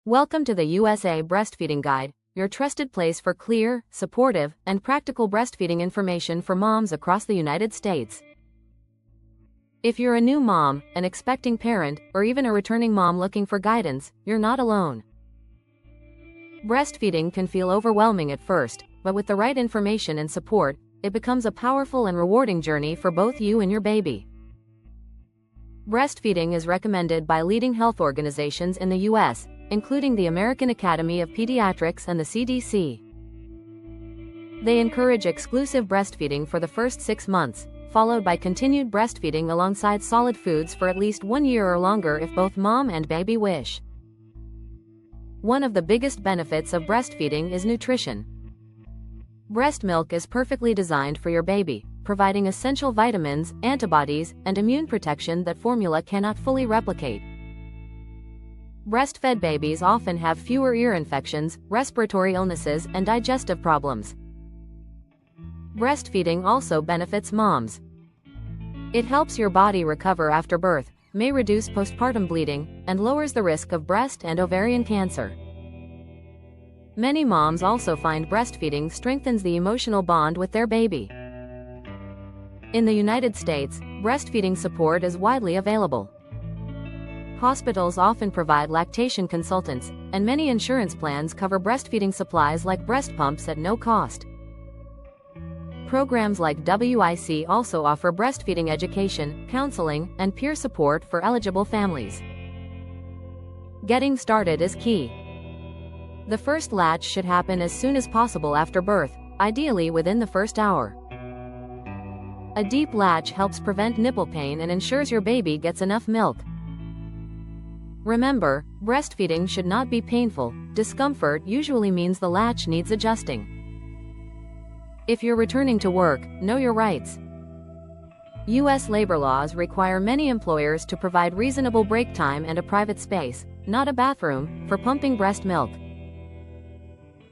Welcome to the USA Breastfeeding Guide, your trusted place for clear, supportive, and practical breastfeeding information for moms across the United States. If you're a new mom, an expecting parent, or even a returning mom looking for guidance, you're not alone. Breastfeeding can feel overwhelming at first, but with the right information and support, it becomes a powerful and rewarding journey for both you and your baby. Breastfeeding is recommended by leading health organizations in the U.S., including the American Academy of Pediatrics and the CDC. They encourage exclusive breastfeeding for the first 6 months, followed by continued breastfeeding alongside solid foods for at least 1 year or longer if both mom and baby wish. One of the biggest benefits of breastfeeding is nutrition. Breast milk is perfectly designed for your baby, providing essential vitamins, antibodies, and immune protection that formula cannot fully replicate. Breastfed babies often have fewer ear infections, respiratory illnesses, and digestive problems. Breastfeeding also benefits moms. It helps your body recover after birth, may reduce postpartum bleeding, and lowers the risk of breast and ovarian cancer. Many moms also find breastfeeding strengthens the emotional bond with their baby. In the United States, breastfeeding support is widely available. Hospitals often provide lactation consultants, and many insurance plans cover breastfeeding supplies like breast pumps at no cost. Programs like WIC also offer breastfeeding education, counseling, and peer support for eligible families. Getting started is key. The first latch should happen as soon as possible after birth, ideally within the first hour. A deep latch helps prevent nipple pain and ensures your baby gets enough milk. Remember, breastfeeding should not be painful. Discomfort usually means the latch needs adjusting. If you're returning to work, know your rights. U.S. labor laws require many employers to provide reasonable break time and a private space, not a bathroom, for pumping breast milk.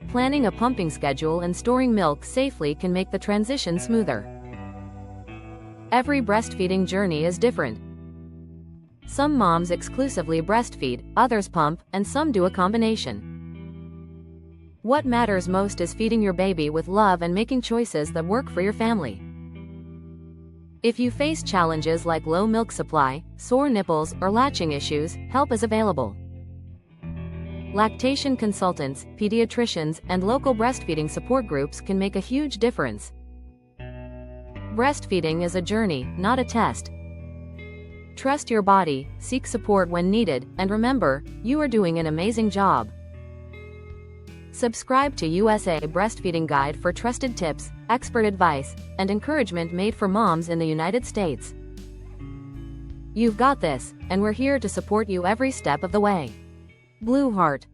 Planning a pumping schedule and storing milk safely can make the transition smoother. Every breastfeeding journey is different. Some moms exclusively breastfeed, others pump, and some do a combination. What matters most is feeding your baby with love and making choices that work for your family. If you face challenges like low milk supply, sore nipples, or latching issues, help is available. Lactation consultants, pediatricians, and local breastfeeding support groups can make a huge difference. Breastfeeding is a journey, not a test. Trust your body, seek support when needed, and remember, you are doing an amazing job. Subscribe to USA Breastfeeding Guide for trusted tips, expert advice, and encouragement made for moms in the United States. You've got this, and we're here to support you every step of the way. Blue Heart.